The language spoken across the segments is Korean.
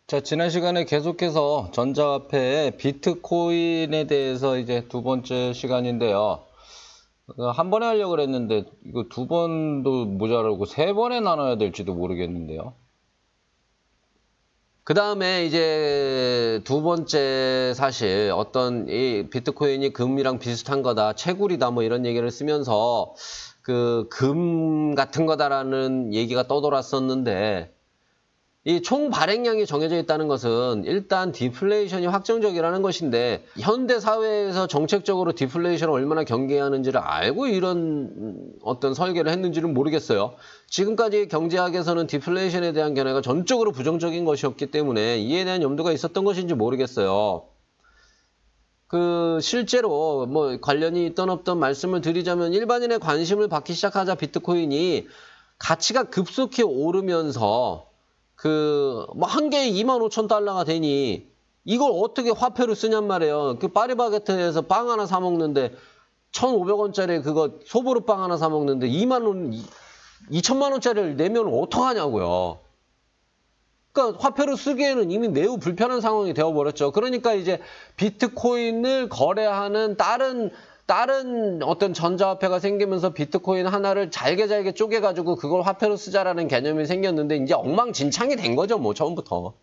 자, 지난 시간에 계속해서 전자화폐의 비트코인에 대해서 이제 두 번째 시간인데요. 한 번에 하려고 그랬는데 이거 두 번도 모자라고 세 번에 나눠야 될지도 모르겠는데요. 그 다음에 이제 두 번째 사실 어떤 이 비트코인이 금이랑 비슷한 거다, 채굴이다 뭐 이런 얘기를 쓰면서 그 금 같은 거다라는 얘기가 떠돌았었는데 이 총 발행량이 정해져 있다는 것은 일단 디플레이션이 확정적이라는 것인데 현대 사회에서 정책적으로 디플레이션을 얼마나 경계하는지를 알고 이런 어떤 설계를 했는지는 모르겠어요. 지금까지 경제학에서는 디플레이션에 대한 견해가 전적으로 부정적인 것이었기 때문에 이에 대한 염두가 있었던 것인지 모르겠어요. 실제로 뭐 관련이 있던 없던 말씀을 드리자면 일반인의 관심을 받기 시작하자 비트코인이 가치가 급속히 오르면서 뭐 한 개에 25,000달러가 되니 이걸 어떻게 화폐로 쓰냔 말이에요. 파리바게트에서 빵 하나 사 먹는데 1,500원짜리 그거 소보루 빵 하나 사 먹는데 2천만 원짜리를 내면 어떡하냐고요. 그러니까 화폐로 쓰기에는 이미 매우 불편한 상황이 되어버렸죠. 그러니까 이제 비트코인을 거래하는 다른 어떤 전자화폐가 생기면서 비트코인 하나를 잘게 쪼개가지고 그걸 화폐로 쓰자라는 개념이 생겼는데 이제 엉망진창이 된 거죠, 뭐 처음부터.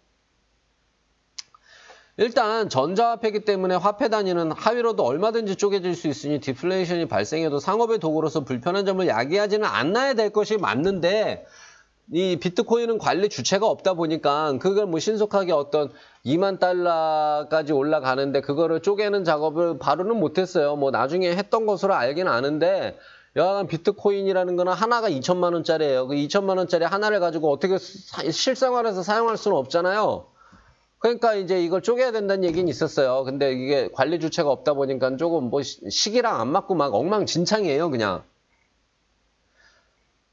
일단 전자화폐이기 때문에 화폐 단위는 하위로도 얼마든지 쪼개질 수 있으니 디플레이션이 발생해도 상업의 도구로서 불편한 점을 야기하지는 않아야 될 것이 맞는데 이 비트코인은 관리 주체가 없다 보니까 그걸 뭐 신속하게 어떤 2만 달러까지 올라가는데 그거를 쪼개는 작업을 바로는 못했어요. 뭐 나중에 했던 것으로 알긴 아는데 여하간 비트코인이라는 거는 하나가 2천만 원짜리예요. 그 2천만 원짜리 하나를 가지고 어떻게 실생활에서 사용할 수는 없잖아요. 그러니까 이제 이걸 쪼개야 된다는 얘기는 있었어요. 근데 이게 관리 주체가 없다 보니까 조금 뭐 시기랑 안 맞고 막 엉망진창이에요, 그냥.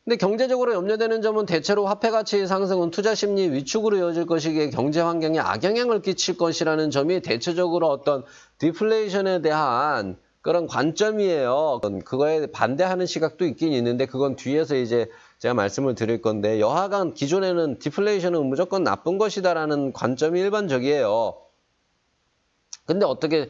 근데 경제적으로 염려되는 점은 대체로 화폐 가치 상승은 투자 심리 위축으로 이어질 것이기에 경제 환경에 악영향을 끼칠 것이라는 점이 대체적으로 어떤 디플레이션에 대한 그런 관점이에요. 그거에 반대하는 시각도 있긴 있는데 그건 뒤에서 이제 제가 말씀을 드릴 건데 여하간 기존에는 디플레이션은 무조건 나쁜 것이다라는 관점이 일반적이에요. 근데 어떻게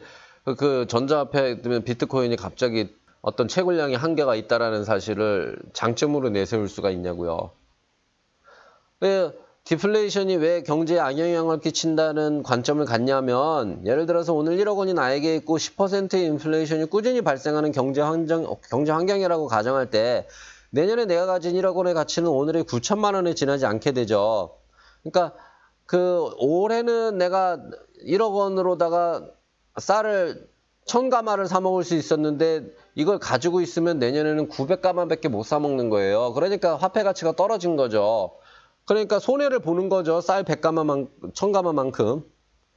그 전자화폐 비트코인이 갑자기 어떤 채굴량이 한계가 있다라는 사실을 장점으로 내세울 수가 있냐고요. 디플레이션이 왜 경제에 악영향을 끼친다는 관점을 갖냐면 예를 들어서 오늘 1억 원이 나에게 있고 10%의 인플레이션이 꾸준히 발생하는 경제 환경이라고 가정할 때 내년에 내가 가진 1억 원의 가치는 오늘의 9천만 원에 지나지 않게 되죠. 그러니까 올해는 내가 1억 원으로다가 쌀을 1,000가마를 사 먹을 수 있었는데 이걸 가지고 있으면 내년에는 900가마밖에 못 사 먹는 거예요. 그러니까 화폐 가치가 떨어진 거죠. 그러니까 손해를 보는 거죠. 쌀 1,000가마만큼.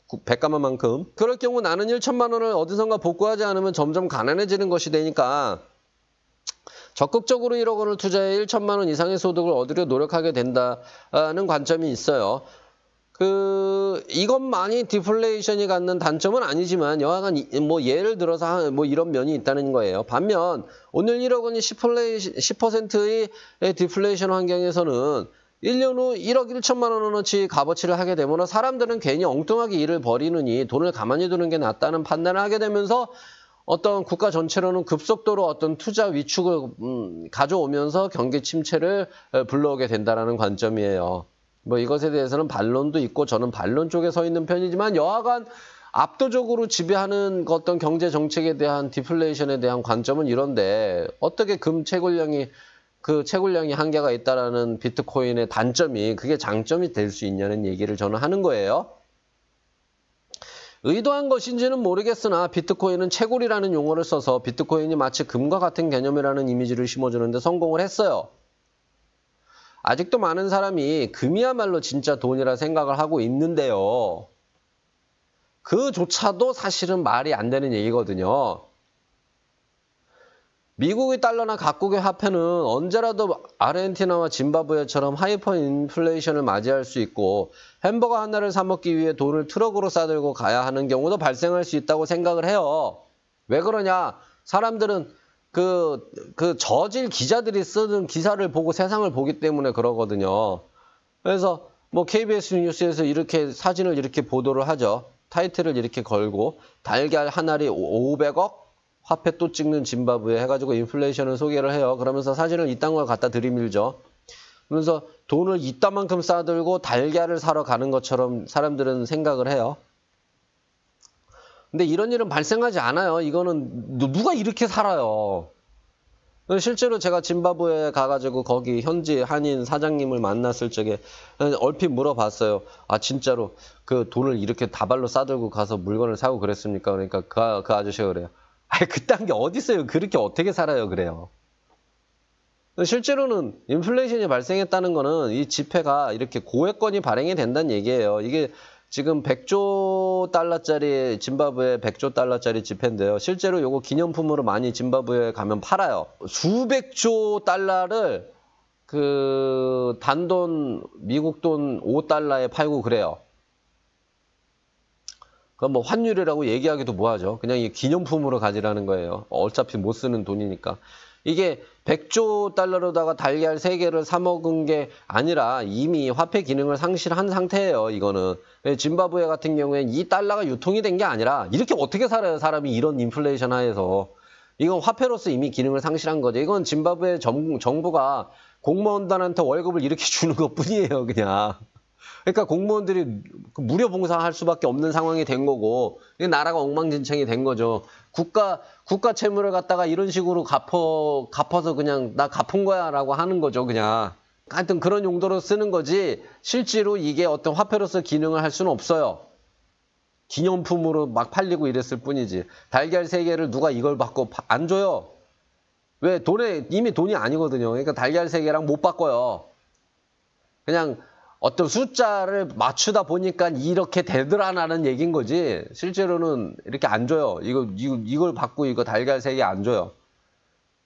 100가마만큼. 그럴 경우 나는 1천만 원을 어디선가 복구하지 않으면 점점 가난해지는 것이 되니까 적극적으로 1억 원을 투자해 1천만 원 이상의 소득을 얻으려 노력하게 된다는 관점이 있어요. 이것만이 디플레이션이 갖는 단점은 아니지만 여하간 뭐 예를 들어서 뭐 이런 면이 있다는 거예요. 반면 오늘 1억 원이 10%의 디플레이션 환경에서는 1년 후 1억 1천만 원어치 값어치를 하게 되면 사람들은 괜히 엉뚱하게 일을 벌이느니 돈을 가만히 두는 게 낫다는 판단을 하게 되면서 어떤 국가 전체로는 급속도로 어떤 투자 위축을 가져오면서 경기 침체를 불러오게 된다는 관점이에요. 뭐 이것에 대해서는 반론도 있고 저는 반론 쪽에 서 있는 편이지만 여하간 압도적으로 지배하는 어떤 경제 정책에 대한 디플레이션에 대한 관점은 이런데 어떻게 채굴량이 한계가 있다라는 비트코인의 단점이 그게 장점이 될 수 있냐는 얘기를 저는 하는 거예요. 의도한 것인지는 모르겠으나 비트코인은 채굴이라는 용어를 써서 비트코인이 마치 금과 같은 개념이라는 이미지를 심어주는데 성공을 했어요. 아직도 많은 사람이 금이야말로 진짜 돈이라 생각을 하고 있는데요. 그조차도 사실은 말이 안 되는 얘기거든요. 미국의 달러나 각국의 화폐는 언제라도 아르헨티나와 짐바브웨처럼 하이퍼 인플레이션을 맞이할 수 있고 햄버거 하나를 사 먹기 위해 돈을 트럭으로 싸들고 가야 하는 경우도 발생할 수 있다고 생각을 해요. 왜 그러냐? 사람들은 저질 기자들이 쓰는 기사를 보고 세상을 보기 때문에 그러거든요. 그래서 뭐 KBS 뉴스에서 이렇게 사진을 이렇게 보도를 하죠. 타이틀을 이렇게 걸고 달걀 한 알이 500억 화폐 또 찍는 짐바브웨 해가지고 인플레이션을 소개를 해요. 그러면서 사진을 이딴 걸 갖다 들이밀죠. 그러면서 돈을 이딴만큼 싸들고 달걀을 사러 가는 것처럼 사람들은 생각을 해요. 근데 이런 일은 발생하지 않아요. 이거는 누가 이렇게 살아요. 실제로 제가 짐바브웨에 가가지고 거기 현지 한인 사장님을 만났을 적에 얼핏 물어봤어요. 아 진짜로 그 돈을 이렇게 다발로 싸들고 가서 물건을 사고 그랬습니까? 그러니까 그 아저씨가 그래요. 아 그딴 게 어디 있어요. 그렇게 어떻게 살아요. 그래요. 실제로는 인플레이션이 발생했다는 거는 이 지폐가 이렇게 고액권이 발행이 된다는 얘기예요. 이게 지금 100조 달러짜리 짐바브웨 100조 달러짜리 지폐인데요. 실제로 요거 기념품으로 많이 짐바브웨에 가면 팔아요. 수백조 달러를 그 단돈 미국 돈 5달러에 팔고 그래요. 그럼 뭐 환율이라고 얘기하기도 뭐하죠. 그냥 이 기념품으로 가지라는 거예요. 어차피 못 쓰는 돈이니까. 이게 100조 달러로다가 달걀 3개를 사 먹은 게 아니라 이미 화폐 기능을 상실한 상태예요. 이거는. 짐바브웨 같은 경우에는 이 달러가 유통이 된 게 아니라 이렇게 어떻게 살아요. 사람이 이런 인플레이션 하에서. 이건 화폐로서 이미 기능을 상실한 거죠. 이건 짐바브웨 정부가 공무원들한테 월급을 이렇게 주는 것뿐이에요. 그냥. 그러니까 공무원들이 무료 봉사할 수밖에 없는 상황이 된 거고 나라가 엉망진창이 된 거죠. 국가 채무를 갖다가 이런 식으로 갚아서 그냥 나 갚은 거야 라고 하는 거죠. 그냥. 하여튼 그런 용도로 쓰는 거지 실제로 이게 어떤 화폐로서 기능을 할 수는 없어요. 기념품으로 막 팔리고 이랬을 뿐이지. 달걀 3개를 누가 이걸 받고 안 줘요. 왜? 이미 돈이 아니거든요. 그러니까 달걀 3개랑 못 바꿔요. 그냥 어떤 숫자를 맞추다 보니까 이렇게 되더라라는 얘기인 거지. 실제로는 이렇게 안 줘요. 이걸 받고 이거 달걀 3개 안 줘요.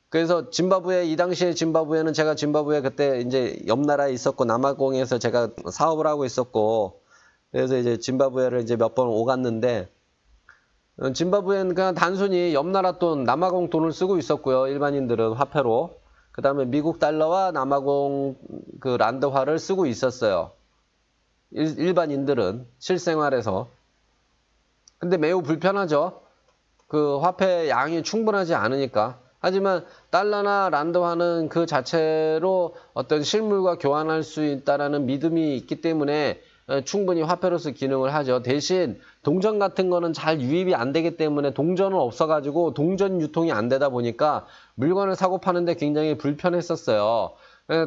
그래서 짐바브웨, 이 당시에 짐바브웨는 제가 짐바브웨 그때 이제 옆 나라에 있었고 남아공에서 제가 사업을 하고 있었고 그래서 이제 짐바브웨를 이제 몇 번 오갔는데 짐바브웨는 그냥 단순히 옆 나라 돈, 남아공 돈을 쓰고 있었고요. 일반인들은 화폐로. 그 다음에 미국 달러와 남아공 그 란드화를 쓰고 있었어요. 일반인들은 실생활에서. 근데 매우 불편하죠. 그 화폐 양이 충분하지 않으니까. 하지만 달러나 란드화는 그 자체로 어떤 실물과 교환할 수 있다는 믿음이 있기 때문에 충분히 화폐로서 기능을 하죠. 대신 동전 같은 거는 잘 유입이 안 되기 때문에 동전은 없어가지고 동전 유통이 안 되다 보니까 물건을 사고 파는데 굉장히 불편했었어요.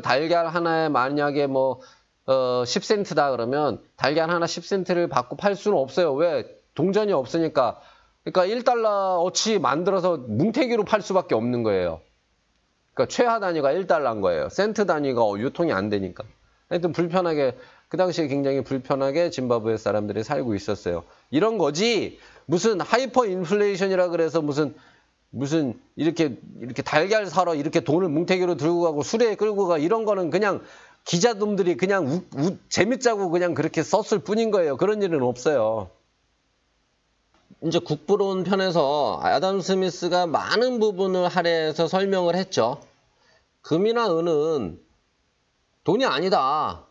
달걀 하나에 만약에 뭐 10센트다 그러면 달걀 하나 10센트를 받고 팔 수는 없어요. 왜? 동전이 없으니까. 그러니까 1달러어치 만들어서 뭉태기로 팔 수밖에 없는 거예요. 그러니까 최하 단위가 1달러인 거예요. 센트 단위가 유통이 안 되니까. 하여튼 불편하게 그 당시에 굉장히 불편하게 짐바브웨 사람들이 살고 있었어요. 이런 거지 무슨 하이퍼 인플레이션이라 그래서 무슨 이렇게 달걀 사러 이렇게 돈을 뭉태기로 들고 가고 수레에 끌고 가 이런 거는 그냥 기자놈들이 그냥 재밌자고 그냥 그렇게 썼을 뿐인 거예요. 그런 일은 없어요. 이제 국부론 편에서 아담 스미스가 많은 부분을 할애해서 설명을 했죠. 금이나 은은 돈이 아니다.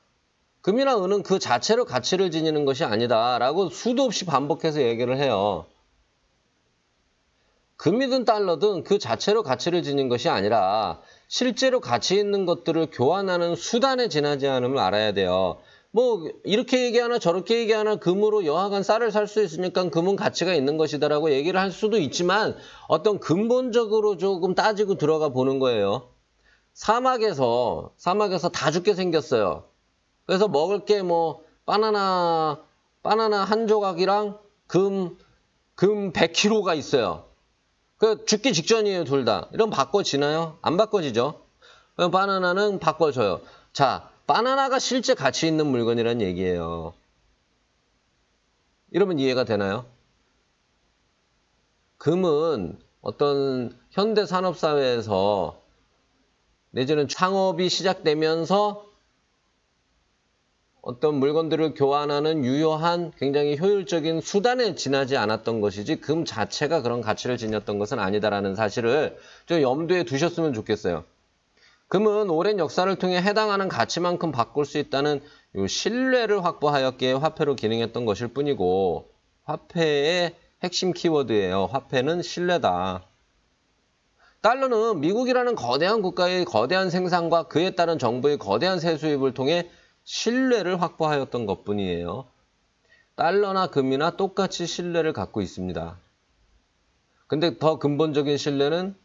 금이나 은은 그 자체로 가치를 지니는 것이 아니다. 라고 수도 없이 반복해서 얘기를 해요. 금이든 달러든 그 자체로 가치를 지닌 것이 아니라 실제로 가치 있는 것들을 교환하는 수단에 지나지 않음을 알아야 돼요. 뭐 이렇게 얘기하나 저렇게 얘기하나 금으로 여하간 쌀을 살 수 있으니까 금은 가치가 있는 것이다라고 얘기를 할 수도 있지만 어떤 근본적으로 조금 따지고 들어가 보는 거예요. 사막에서 다 죽게 생겼어요. 그래서 먹을 게 뭐 바나나 한 조각이랑 금 100kg가 있어요. 그 죽기 직전이에요, 둘 다. 이러면 바꿔지나요? 안 바꿔지죠. 그럼 바나나는 바꿔줘요. 자, 바나나가 실제 가치 있는 물건이란 얘기예요. 이러면 이해가 되나요? 금은 어떤 현대 산업사회에서 내지는 창업이 시작되면서 어떤 물건들을 교환하는 유효한 굉장히 효율적인 수단에 지나지 않았던 것이지 금 자체가 그런 가치를 지녔던 것은 아니다라는 사실을 좀 염두에 두셨으면 좋겠어요. 금은 오랜 역사를 통해 해당하는 가치만큼 바꿀 수 있다는 요 신뢰를 확보하였기에 화폐로 기능했던 것일 뿐이고 화폐의 핵심 키워드예요. 화폐는 신뢰다. 달러는 미국이라는 거대한 국가의 거대한 생산과 그에 따른 정부의 거대한 세수입을 통해 신뢰를 확보하였던 것뿐이에요. 달러나 금이나 똑같이 신뢰를 갖고 있습니다. 근데 더 근본적인 신뢰는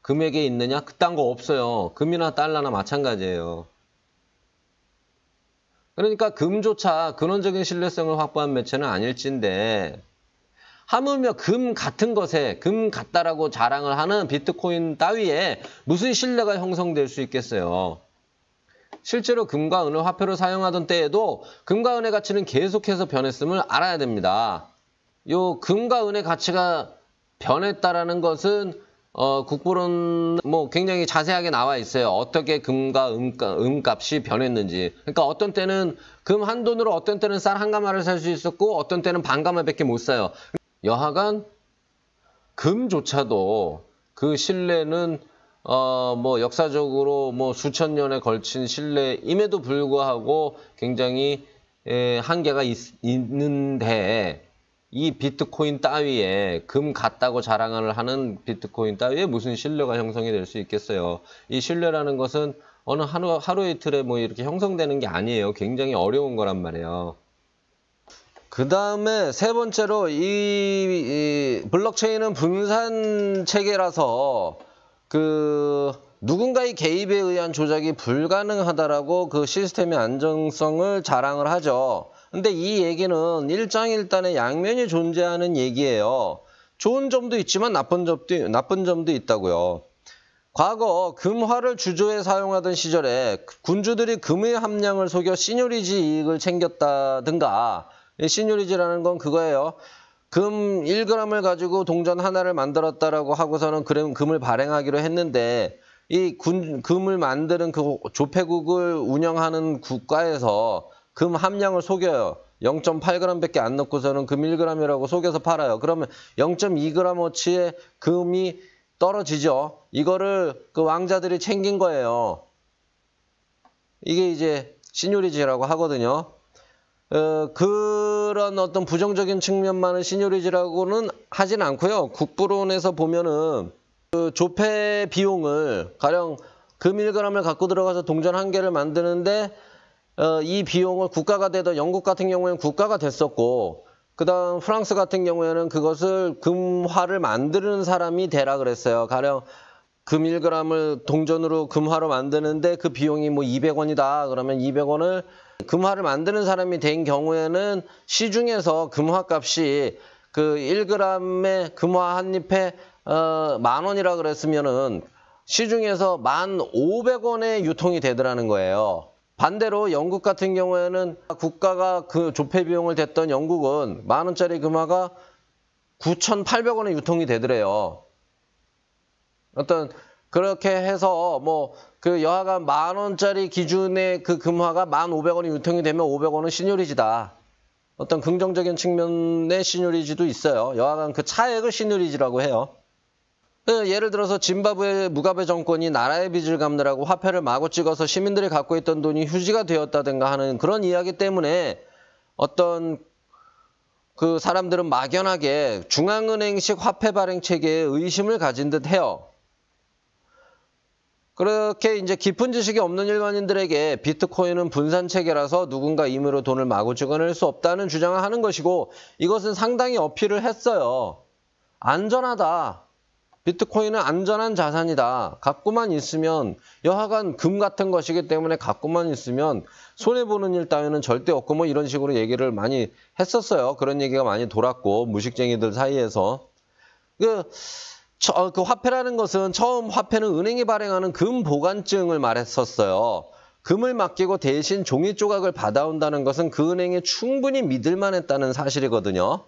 금에게 있느냐? 그딴 거 없어요. 금이나 달러나 마찬가지예요. 그러니까 금조차 근원적인 신뢰성을 확보한 매체는 아닐진데 하물며 금 같은 것에 금 같다라고 자랑을 하는 비트코인 따위에 무슨 신뢰가 형성될 수 있겠어요. 실제로 금과 은을 화폐로 사용하던 때에도 금과 은의 가치는 계속해서 변했음을 알아야 됩니다. 요 금과 은의 가치가 변했다라는 것은 국부론 굉장히 자세하게 나와 있어요. 어떻게 금과 은값이 변했는지. 그러니까 어떤 때는 금 한 돈으로 어떤 때는 쌀 한 가마를 살 수 있었고 어떤 때는 반 가마밖에 못 사요. 여하간 금조차도 그 신뢰는 역사적으로 수천 년에 걸친 신뢰임에도 불구하고 굉장히 한계가 있는데 이 비트코인 따위에 금 같다고 자랑을 하는 비트코인 따위에 무슨 신뢰가 형성이 될 수 있겠어요. 이 신뢰라는 것은 어느 하루 이틀에 이렇게 형성되는 게 아니에요. 굉장히 어려운 거란 말이에요. 그 다음에 세 번째로 이 블록체인은 분산 체계라서 누군가의 개입에 의한 조작이 불가능하다라고 그 시스템의 안정성을 자랑을 하죠. 근데 이 얘기는 일장일단의 양면이 존재하는 얘기예요. 좋은 점도 있지만 나쁜 점도 있다고요. 과거 금화를 주조에 사용하던 시절에 군주들이 금의 함량을 속여 시뇰리지 이익을 챙겼다든가, 시뇰리지라는 건 그거예요. 금 1g을 가지고 동전 하나를 만들었다라고 하고서는 금을 발행하기로 했는데 이 금을 만드는 그 조폐국을 운영하는 국가에서 금 함량을 속여요. 0.8g밖에 안 넣고서는 금 1g이라고 속여서 팔아요. 그러면 0.2g어치의 금이 떨어지죠. 이거를 그 왕자들이 챙긴 거예요. 이게 이제 시뇰리지라고 하거든요. 그런 어떤 부정적인 측면만은 시뇰리지라고는 하진 않고요. 국부론에서 보면은 그 조폐 비용을 가령 금 1g을 갖고 들어가서 동전 한 개를 만드는데 이 비용을 국가가 되던 영국 같은 경우에는 국가가 됐었고 그 다음 프랑스 같은 경우에는 그것을 금화를 만드는 사람이 되라 그랬어요. 가령 금 1g을 동전으로 금화로 만드는데 그 비용이 200원이다. 그러면 200원을 금화를 만드는 사람이 된 경우에는 시중에서 금화값이 그 1g의 금화 한 잎에 10,000원이라 그랬으면은 시중에서 1,500원에 유통이 되더라는 거예요. 반대로 영국 같은 경우에는 국가가 그 조폐 비용을 댔던 영국은 10,000원짜리 금화가 9,800원에 유통이 되더래요. 그렇게 해서 여하간 10,000원짜리 기준의 그 금화가 1,500원이 유통이 되면 500원은 시뇰리지다. 어떤 긍정적인 측면의 시뇰리지도 있어요. 여하간 그 차액을 시뇰리지라고 해요. 예를 들어서 짐바브웨 무가베 정권이 나라의 빚을 갚느라고 화폐를 마구 찍어서 시민들이 갖고 있던 돈이 휴지가 되었다든가 하는 그런 이야기 때문에 어떤 그 사람들은 막연하게 중앙은행식 화폐 발행 체계에 의심을 가진 듯 해요. 그렇게 이제 깊은 지식이 없는 일반인들에게 비트코인은 분산 체계라서 누군가 임의로 돈을 마구 찍어낼 수 없다는 주장을 하는 것이고 이것은 상당히 어필을 했어요. 안전하다. 비트코인은 안전한 자산이다. 갖고만 있으면 여하간 금 같은 것이기 때문에 갖고만 있으면 손해보는 일 따위는 절대 없고 이런 식으로 얘기를 많이 했었어요. 그런 얘기가 많이 돌았고 무식쟁이들 사이에서. 그 화폐라는 것은 처음 화폐는 은행이 발행하는 금 보관증을 말했었어요. 금을 맡기고 대신 종이 조각을 받아온다는 것은 그 은행에 충분히 믿을 만했다는 사실이거든요.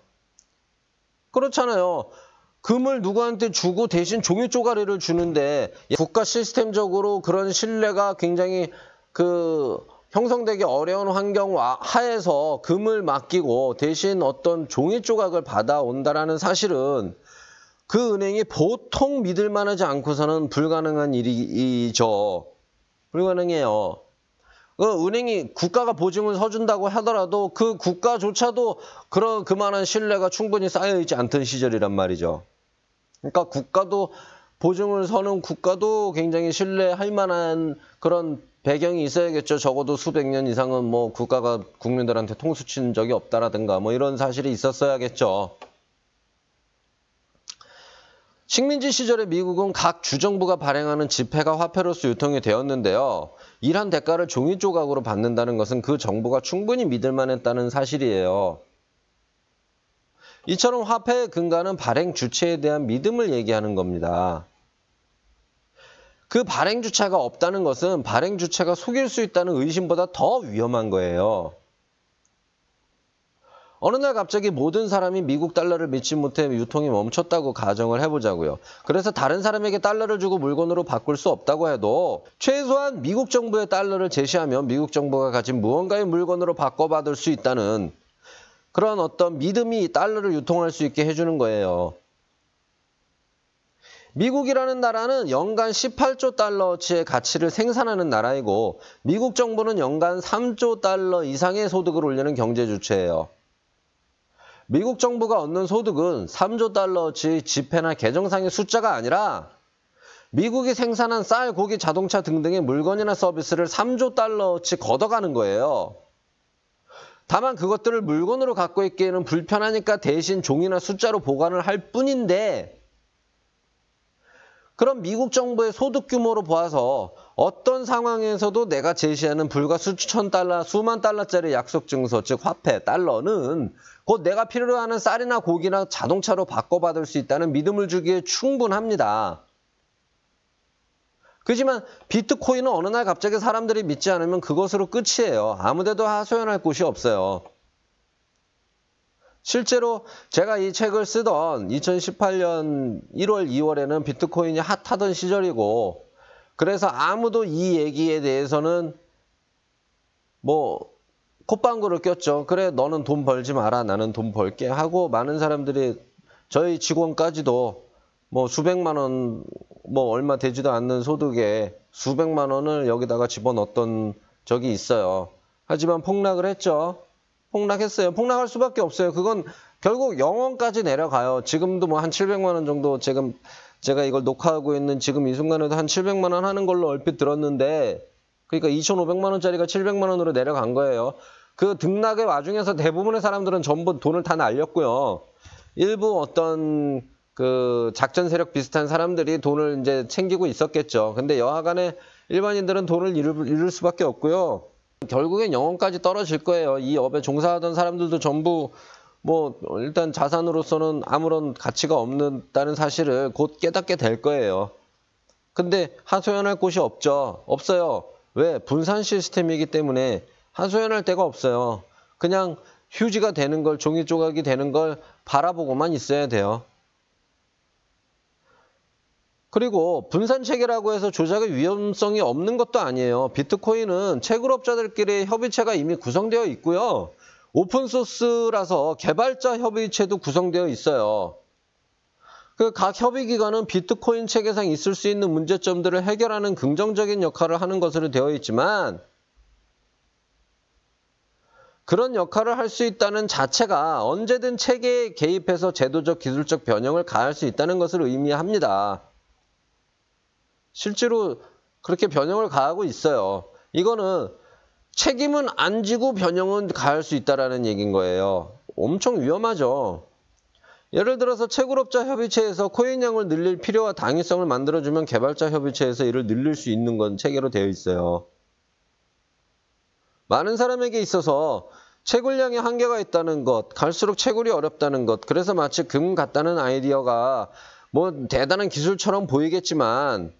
그렇잖아요. 금을 누구한테 주고 대신 종이 쪼가리를 주는데 국가 시스템적으로 그런 신뢰가 굉장히 형성되기 어려운 환경 하에서 금을 맡기고 대신 어떤 종이 조각을 받아온다라는 사실은 그 은행이 보통 믿을 만하지 않고서는 불가능한 일이죠. 불가능해요. 은행이 국가가 보증을 서준다고 하더라도 그 국가조차도 그만한 신뢰가 충분히 쌓여있지 않던 시절이란 말이죠. 그러니까 국가도 보증을 서는 국가도 굉장히 신뢰할 만한 그런 배경이 있어야겠죠. 적어도 수백 년 이상은 뭐 국가가 국민들한테 통수 친 적이 없다라든가 뭐 이런 사실이 있었어야겠죠. 식민지 시절에 미국은 각 주정부가 발행하는 지폐가 화폐로서 유통이 되었는데요. 이러한 대가를 종이 조각으로 받는다는 것은 그 정부가 충분히 믿을 만했다는 사실이에요. 이처럼 화폐의 근간은 발행 주체에 대한 믿음을 얘기하는 겁니다. 그 발행 주체가 없다는 것은 발행 주체가 속일 수 있다는 의심보다 더 위험한 거예요. 어느 날 갑자기 모든 사람이 미국 달러를 믿지 못해 유통이 멈췄다고 가정을 해보자고요. 그래서 다른 사람에게 달러를 주고 물건으로 바꿀 수 없다고 해도 최소한 미국 정부의 달러를 제시하면 미국 정부가 가진 무언가의 물건으로 바꿔받을 수 있다는 그런 어떤 믿음이 달러를 유통할 수 있게 해주는 거예요. 미국이라는 나라는 연간 18조 달러어치의 가치를 생산하는 나라이고 미국 정부는 연간 3조 달러 이상의 소득을 올리는 경제 주체예요. 미국 정부가 얻는 소득은 3조 달러어치 지폐나 계정상의 숫자가 아니라 미국이 생산한 쌀, 고기, 자동차 등등의 물건이나 서비스를 3조 달러어치 걷어가는 거예요. 다만 그것들을 물건으로 갖고 있기에는 불편하니까 대신 종이나 숫자로 보관을 할 뿐인데 그럼 미국 정부의 소득 규모로 보아서 어떤 상황에서도 내가 제시하는 불과 수천 달러, 수만 달러짜리 약속 증서, 즉 화폐, 달러는 곧 내가 필요로 하는 쌀이나 고기나 자동차로 바꿔받을 수 있다는 믿음을 주기에 충분합니다. 그렇지만 비트코인은 어느 날 갑자기 사람들이 믿지 않으면 그것으로 끝이에요. 아무데도 하소연할 곳이 없어요. 실제로 제가 이 책을 쓰던 2018년 1월, 2월에는 비트코인이 핫하던 시절이고 그래서 아무도 이 얘기에 대해서는 뭐 콧방구를 꼈죠. 그래 너는 돈 벌지 마라. 나는 돈 벌게 하고 많은 사람들이 저희 직원까지도 뭐 수백만 원, 뭐 얼마 되지도 않는 소득에 수백만 원을 여기다가 집어넣었던 적이 있어요. 하지만 폭락을 했죠. 폭락했어요. 폭락할 수밖에 없어요. 그건 결국 0원까지 내려가요. 지금도 뭐 한 700만 원 정도 제가 이걸 녹화하고 있는 지금 이 순간에도 한 700만 원 하는 걸로 얼핏 들었는데 그러니까 2,500만 원짜리가 700만 원으로 내려간 거예요. 그 등락의 와중에서 대부분의 사람들은 전부 돈을 다 날렸고요. 일부 어떤 그 작전 세력 비슷한 사람들이 돈을 이제 챙기고 있었겠죠. 근데 여하간에 일반인들은 돈을 잃을 수밖에 없고요. 결국엔 영원까지 떨어질 거예요. 이 업에 종사하던 사람들도 전부 뭐 일단 자산으로서는 아무런 가치가 없다는 사실을 곧 깨닫게 될 거예요. 근데 하소연할 곳이 없죠. 없어요. 왜? 분산 시스템이기 때문에 하소연할 데가 없어요. 그냥 휴지가 되는 걸, 종이 조각이 되는 걸 바라보고만 있어야 돼요. 그리고 분산체계라고 해서 조작의 위험성이 없는 것도 아니에요. 비트코인은 채굴업자들끼리 협의체가 이미 구성되어 있고요. 오픈소스라서 개발자 협의체도 구성되어 있어요. 그 각 협의기관은 비트코인 체계상 있을 수 있는 문제점들을 해결하는 긍정적인 역할을 하는 것으로 되어 있지만 그런 역할을 할 수 있다는 자체가 언제든 체계에 개입해서 제도적, 기술적 변형을 가할 수 있다는 것을 의미합니다. 실제로 그렇게 변형을 가하고 있어요. 이거는 책임은 안 지고 변형은 가할 수 있다는 얘기인 거예요. 엄청 위험하죠. 예를 들어서 채굴업자 협의체에서 코인 양을 늘릴 필요와 당위성을 만들어주면 개발자 협의체에서 이를 늘릴 수 있는 건 체계로 되어 있어요. 많은 사람에게 있어서 채굴량에 한계가 있다는 것, 갈수록 채굴이 어렵다는 것, 그래서 마치 금 같다는 아이디어가 뭐 대단한 기술처럼 보이겠지만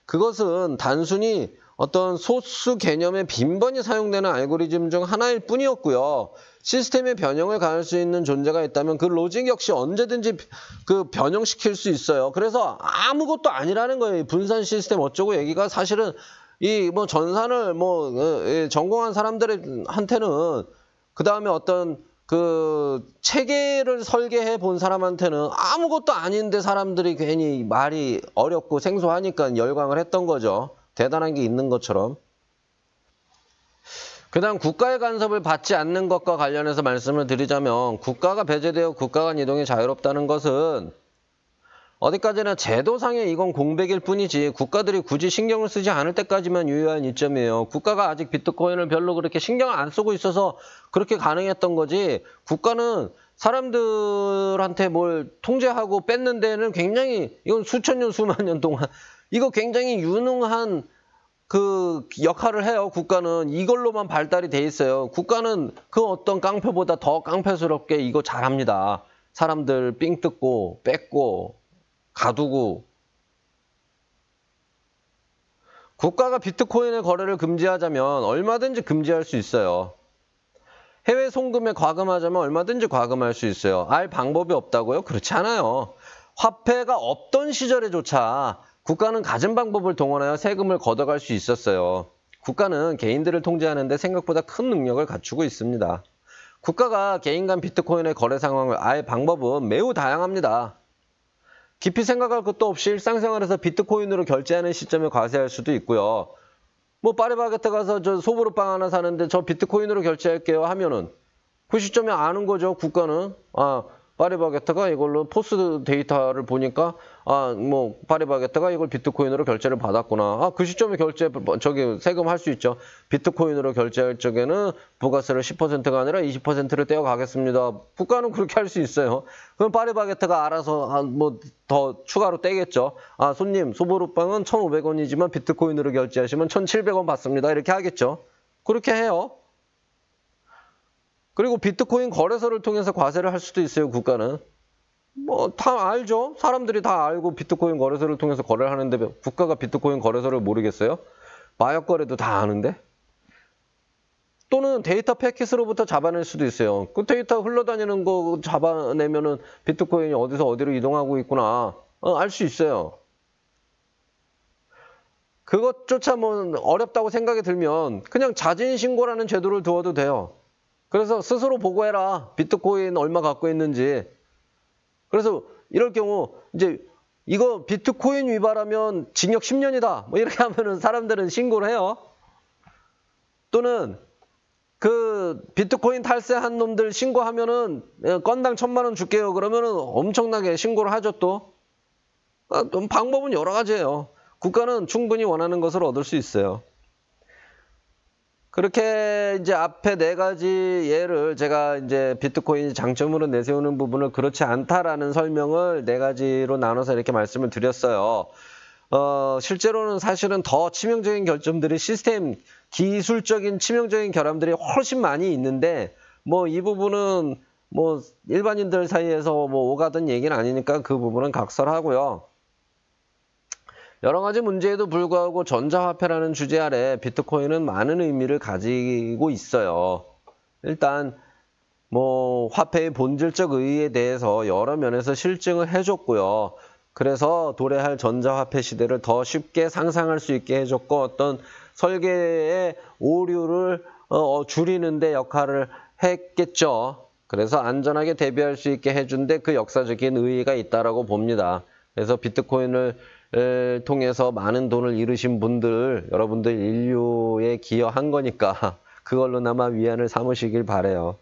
그것은 단순히 어떤 소수 개념의 빈번히 사용되는 알고리즘 중 하나일 뿐이었고요. 시스템의 변형을 가할 수 있는 존재가 있다면 그 로직 역시 언제든지 그 변형시킬 수 있어요. 그래서 아무것도 아니라는 거예요. 분산 시스템 어쩌고 얘기가 사실은 이 뭐 전산을 뭐 전공한 사람들한테는 그 다음에 어떤 그 체계를 설계해 본 사람한테는 아무것도 아닌데 사람들이 괜히 말이 어렵고 생소하니까 열광을 했던 거죠. 대단한 게 있는 것처럼. 그 다음 국가의 간섭을 받지 않는 것과 관련해서 말씀을 드리자면 국가가 배제되어 국가 간 이동이 자유롭다는 것은 어디까지나 제도상의 이건 공백일 뿐이지 국가들이 굳이 신경을 쓰지 않을 때까지만 유효한 이점이에요. 국가가 아직 비트코인을 별로 그렇게 신경을 안 쓰고 있어서 그렇게 가능했던 거지 국가는 사람들한테 뭘 통제하고 뺏는 데는 굉장히 이건 수천 년 수만 년 동안 이거 굉장히 유능한 그 역할을 해요. 국가는 이걸로만 발달이 돼 있어요. 국가는 그 어떤 깡패보다 더 깡패스럽게 이거 잘합니다. 사람들 삥 뜯고 뺏고 가두고. 국가가 비트코인의 거래를 금지하자면 얼마든지 금지할 수 있어요. 해외 송금에 과금하자면 얼마든지 과금할 수 있어요. 알 방법이 없다고요? 그렇지 않아요. 화폐가 없던 시절에조차 국가는 가진 방법을 동원하여 세금을 걷어갈 수 있었어요. 국가는 개인들을 통제하는데 생각보다 큰 능력을 갖추고 있습니다. 국가가 개인 간 비트코인의 거래 상황을 알 방법은 매우 다양합니다. 깊이 생각할 것도 없이 일상생활에서 비트코인으로 결제하는 시점에 과세할 수도 있고요. 뭐 파리바게뜨 가서 저 소보루빵 하나 사는데 저 비트코인으로 결제할게요 하면은 그 시점에 아는 거죠. 국가는 파리바게뜨가 이걸로 포스 데이터를 보니까 뭐 파리바게뜨가 이걸 비트코인으로 결제를 받았구나. 그 시점에 세금 할 수 있죠. 비트코인으로 결제할 적에는 부가세를 10%가 아니라 20%를 떼어 가겠습니다. 국가는 그렇게 할 수 있어요. 그럼 파리바게뜨가 알아서 뭐 더 추가로 떼겠죠. 손님 소보루빵은 1,500원이지만 비트코인으로 결제하시면 1,700원 받습니다. 이렇게 하겠죠. 그렇게 해요. 그리고 비트코인 거래소를 통해서 과세를 할 수도 있어요, 국가는. 뭐, 다 알죠? 사람들이 다 알고 비트코인 거래소를 통해서 거래를 하는데 국가가 비트코인 거래소를 모르겠어요? 마약 거래도 다 아는데? 또는 데이터 패킷으로부터 잡아낼 수도 있어요. 그 데이터 흘러다니는 거 잡아내면은 비트코인이 어디서 어디로 이동하고 있구나. 알 수 있어요. 그것조차 뭐 어렵다고 생각이 들면 그냥 자진신고라는 제도를 두어도 돼요. 그래서 스스로 보고해라. 비트코인 얼마 갖고 있는지. 그래서 이럴 경우 이제 이거 비트코인 위반하면 징역 10년이다. 뭐 이렇게 하면은 사람들은 신고를 해요. 또는 그 비트코인 탈세한 놈들 신고하면은 건당 1,000만 원 줄게요. 그러면은 엄청나게 신고를 하죠 또. 방법은 여러 가지예요. 국가는 충분히 원하는 것을 얻을 수 있어요. 그렇게 이제 앞에 4가지 예를 제가 이제 비트코인이 장점으로 내세우는 부분을 그렇지 않다라는 설명을 4가지로 나눠서 이렇게 말씀을 드렸어요. 실제로는 사실은 더 치명적인 결점들이 시스템 기술적인 치명적인 결함들이 훨씬 많이 있는데 뭐 이 부분은 뭐 일반인들 사이에서 뭐 오가던 얘기는 아니니까 그 부분은 각설하고요. 여러 가지 문제에도 불구하고 전자화폐라는 주제 아래 비트코인은 많은 의미를 가지고 있어요. 일단 뭐 화폐의 본질적 의의에 대해서 여러 면에서 실증을 해줬고요. 그래서 도래할 전자화폐 시대를 더 쉽게 상상할 수 있게 해줬고 어떤 설계의 오류를 줄이는 데 역할을 했겠죠. 그래서 안전하게 대비할 수 있게 해준 데 그 역사적인 의의가 있다라고 봅니다. 그래서 비트코인을 통해서 많은 돈을 잃으신 분들, 여러분들 인류에 기여한 거니까 그걸로나마 위안을 삼으시길 바라요.